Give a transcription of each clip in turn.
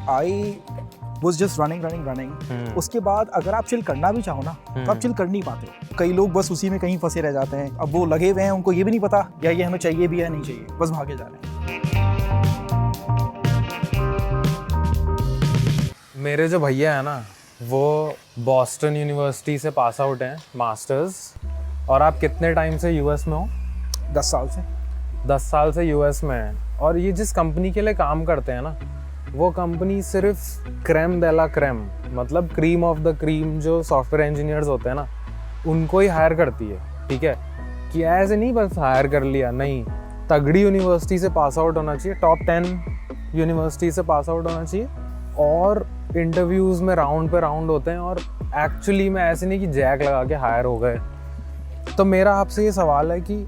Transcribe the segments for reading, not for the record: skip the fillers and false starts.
I was just running. उसके बाद अगर आप चिल करना भी चाहो ना तो आप चिल कर नहीं पाते हो। कई लोग बस उसी में कहीं फंसे रह जाते हैं। अब वो लगे हुए हैं, उनको ये भी नहीं पता या ये हमें चाहिए भी या नहीं चाहिए, बस भागे जा रहे हैं। मेरे जो भैया है ना, वो बॉस्टन यूनिवर्सिटी से पास आउट हैं, मास्टर्स। और आप कितने टाइम से यूएस में हो? 10 साल से। 10 साल से यूएस में हैं। और ये जिस कंपनी के लिए काम करते हैं ना, वो कंपनी सिर्फ क्रेम de la क्रेम, मतलब क्रीम ऑफ द क्रीम जो सॉफ्टवेयर इंजीनियर्स होते हैं ना, उनको ही हायर करती है। ठीक है, कि ऐसे नहीं बस हायर कर लिया, नहीं, तगड़ी यूनिवर्सिटी से पास आउट होना चाहिए, टॉप 10 यूनिवर्सिटी से पास आउट होना चाहिए। और इंटरव्यूज़ में राउंड पे राउंड होते हैं, और एक्चुअली में ऐसे नहीं कि जैक लगा के हायर हो गए। तो मेरा आपसे ये सवाल है कि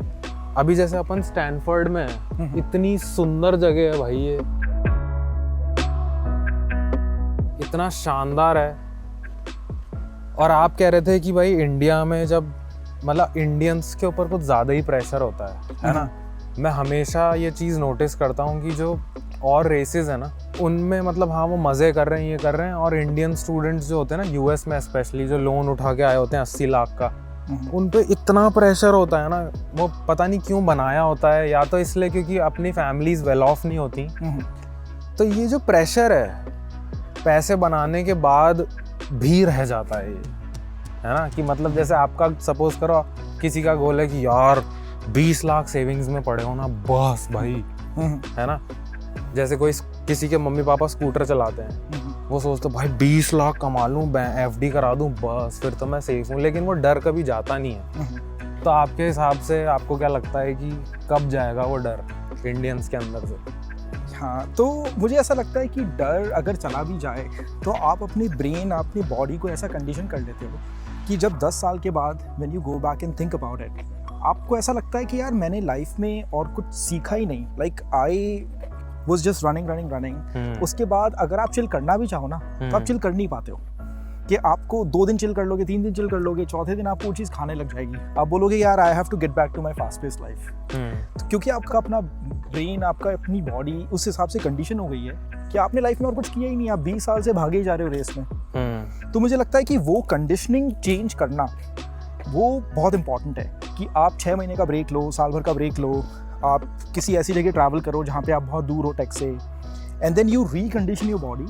अभी जैसे अपन स्टैनफोर्ड में हैं, इतनी सुंदर जगह है भाई, ये इतना शानदार है। और आप कह रहे थे कि भाई इंडिया में जब, मतलब इंडियंस के ऊपर कुछ ज़्यादा ही प्रेशर होता है ना। मैं हमेशा ये चीज़ नोटिस करता हूँ कि जो और रेसेस है ना, उनमें मतलब हाँ वो मज़े कर रहे हैं, ये कर रहे हैं, और इंडियन स्टूडेंट्स जो होते हैं ना यूएस में स्पेशली, जो लोन उठा के आए होते हैं 80 लाख का, उन पे इतना प्रेशर होता है ना। वो पता नहीं क्यों बनाया होता है, या तो इसलिए क्योंकि अपनी फैमिलीज वेल ऑफ नहीं होती। तो ये जो प्रेशर है पैसे बनाने के बाद भी रह जाता है, ये है ना, कि मतलब जैसे आपका सपोज करो किसी का गोल है कि यार 20 लाख सेविंग्स में पड़े हो ना, बस भाई, है ना। जैसे कोई किसी के मम्मी पापा स्कूटर चलाते हैं, वो सोचते भाई 20 लाख कमा लूँ, एफडी करा दूँ, बस फिर तो मैं सेफ हूँ। लेकिन वो डर कभी जाता नहीं है। तो आपके हिसाब से आपको क्या लगता है कि कब जाएगा वो डर इंडियंस के अंदर से? हाँ, तो मुझे ऐसा लगता है कि डर अगर चला भी जाए तो आप अपनी ब्रेन, अपनी बॉडी को ऐसा कंडीशन कर लेते हो कि जब 10 साल के बाद when you go back and think about it, आपको ऐसा लगता है कि यार मैंने लाइफ में और कुछ सीखा ही नहीं। Like I was just running. उसके बाद अगर आप चिल करना भी चाहो ना तो आप चिल कर नहीं पाते हो। कि आपको 2 दिन चिल कर लोगे, 3 दिन चिल कर लोगे, चौथे दिन आपको वो चीज़ खाने लग जाएगी। आप बोलोगे यार I have to get back to my fast pace life. क्योंकि आपका अपना ब्रेन, आपका अपनी बॉडी उस हिसाब से कंडीशन हो गई है कि आपने लाइफ में और कुछ किया ही नहीं, आप 20 साल से भागे ही जा रहे हो रेस में। तो मुझे लगता है कि वो कंडीशनिंग चेंज करना वो बहुत इंपॉर्टेंट है कि आप 6 महीने का ब्रेक लो, साल भर का ब्रेक लो, आप किसी ऐसी जगह ट्रैवल करो जहाँ पे आप बहुत दूर हो टेक से, and then you recondition your body.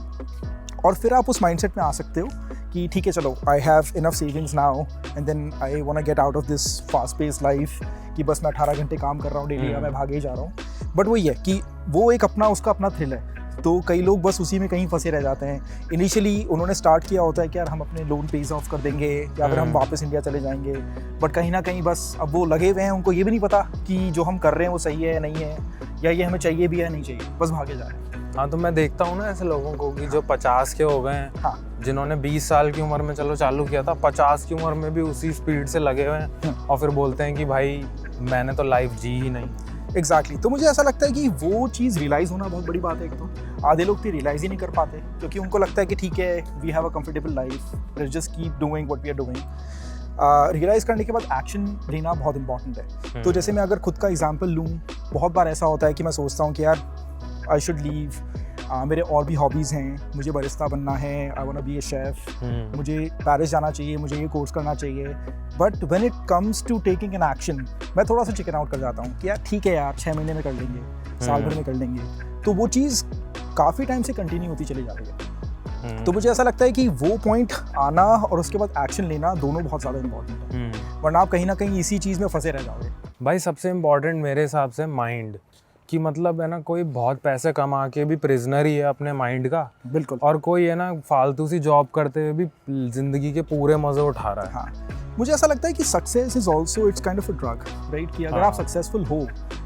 और फिर आप उस माइंडसेट में आ सकते हो कि ठीक है चलो, I have enough savings now and then I want to get out of this fast pace life कि बस मैं 18 घंटे काम कर रहा हूँ डेली या मैं भागे ही जा रहा हूँ। बट वही है कि वो एक अपना उसका अपना थ्रिल है। तो कई लोग बस उसी में कहीं फंसे रह जाते हैं। इनिशियली उन्होंने स्टार्ट किया होता है कि यार हम अपने लोन पेज ऑफ कर देंगे या फिर हम वापस इंडिया चले जाएंगे, बट कहीं ना कहीं बस अब वो लगे हुए हैं, उनको ये भी नहीं पता कि जो हम कर रहे हैं वो सही है या नहीं है, या ये हमें चाहिए भी या नहीं चाहिए, बस भागे जा रहे हैं। हाँ, तो मैं देखता हूँ ना ऐसे लोगों को कि जो 50 के हो गए हैं, हाँ, जिन्होंने 20 साल की उम्र में चलो चालू किया था, 50 की उम्र में भी उसी स्पीड से लगे हुए हैं, और फिर बोलते हैं कि भाई मैंने तो लाइफ जी ही नहीं। एग्जैक्टली। तो मुझे ऐसा लगता है कि वो चीज़ रियलाइज़ होना बहुत बड़ी बात है। एक तो आधे लोग तो रियलाइज़ ही नहीं कर पाते क्योंकि उनको लगता है कि ठीक है, we have a comfortable life, let's just keep doing what we are doing. Realise करने के बाद एक्शन लेना बहुत इंपॉर्टेंट है। तो जैसे मैं अगर खुद का एग्जांपल लूँ, बहुत बार ऐसा होता है कि मैं सोचता हूँ कि यार आई शुड लीव, मेरे और भी हॉबीज़ हैं, मुझे बरिस्ता बनना है, I want to be a chef, मुझे पेरिस जाना चाहिए, मुझे ये कोर्स करना चाहिए। But when it comes to taking an action, मैं थोड़ा सा चिकन आउट कर जाता हूँ कि यार ठीक है यार, 6 महीने में कर लेंगे, साल भर में कर लेंगे। तो वो चीज़ काफ़ी टाइम से कंटिन्यू होती चली जा रही है। तो मुझे ऐसा लगता है कि वो पॉइंट आना और उसके बाद एक्शन लेना दोनों बहुत ज़्यादा इंपॉर्टेंट है, वरना आप कहीं ना कहीं इसी चीज़ में फंसे रह जाओगे। भाई सबसे इम्पॉर्टेंट मेरे हिसाब से माइंड, कि मतलब है ना, कोई बहुत पैसे कमा के भी प्रिजनर ही है अपने माइंड का। बिल्कुल। और कोई है ना फालतू सी जॉब करते हुए भी जिंदगी के पूरे मजे उठा रहा है। हाँ, मुझे ऐसा लगता है कि success is also it's kind of a drug, right. कि अगर आप सक्सेसफुल हो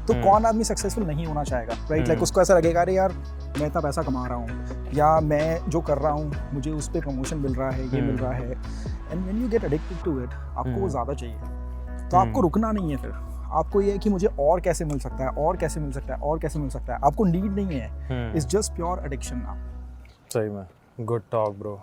तो कौन आदमी सक्सेसफुल नहीं होना चाहेगा, राइट। लाइक उसको ऐसा लगेगा अरे यार मैं इतना पैसा कमा रहा हूँ, या मैं जो कर रहा हूँ मुझे उस पर प्रमोशन मिल रहा है, ये मिल रहा है, and when you get addicted to it, आपको वो ज़्यादा चाहिए। तो आपको रुकना नहीं है, फिर आपको ये है कि मुझे और कैसे मिल सकता है, और कैसे मिल सकता है, और कैसे मिल सकता है। आपको नीड नहीं है, it's just pure addiction now. सही में गुड टॉक ब्रो।